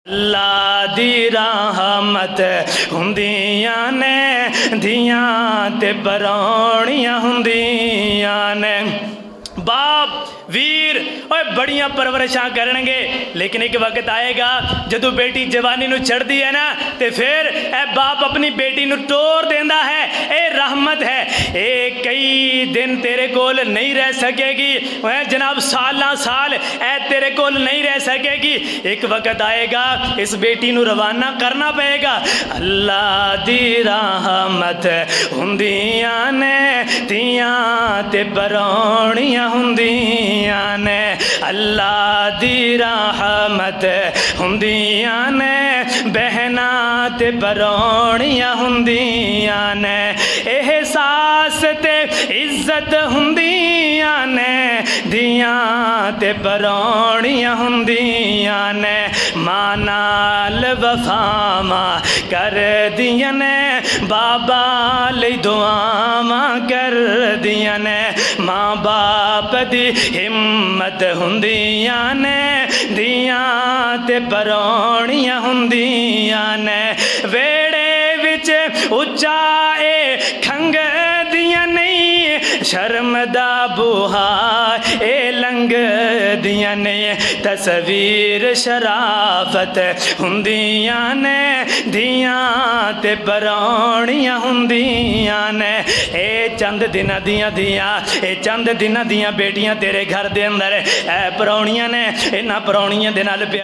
अल्लाह दी रहमत हुंदियां ने धियां ते परौणियां हुंदियां ने। बाप वीर और बड़िया परवरिशा करनगे, लेकिन एक वक्त आएगा जदों बेटी जवानी नूं चढ़दी है ना, तो फिर ए बाप अपनी बेटी नूं टोर देंदा है। ए रहमत है, ए कई दिन तेरे कोल नहीं रह सकेगी, वह जनाब सालां साल ए तेरे कोल नहीं रह सकेगी। एक वक्त आएगा इस बेटी नूं रवाना करना पएगा। अल्लाह दी रहमत हुंदियां ने धियां ते परौणियां हुंदियां ने। अल्लाह दी रहमत हुंदियां ने बहना ते परौणियां हुंदियां ने। एहसास ते इज्जत हुंदियां ने धियां ते परौणियां हुंदियां ने। मां नाल वफावां कर दियां ने, बाबा लई दुआवां कर दियां ने। मां बाप दी हिम्मत हुंदियां ने धियां ते परौणियां हुंदियां ने। वेड़े विच उच्चा ए खंग दियां नहीं, शर्म दा बूहा ए लंग दियां ने। तस्वीर शराफत हुंदियां ने धियां ते परौणियां हुंदियां ने। ए चंद दिनां दियां धियां, ए चंद दिनां दियां बेटियां तेरे घर दे अंदर ए परौणियां ने। इन्हां परौणियां दे नाल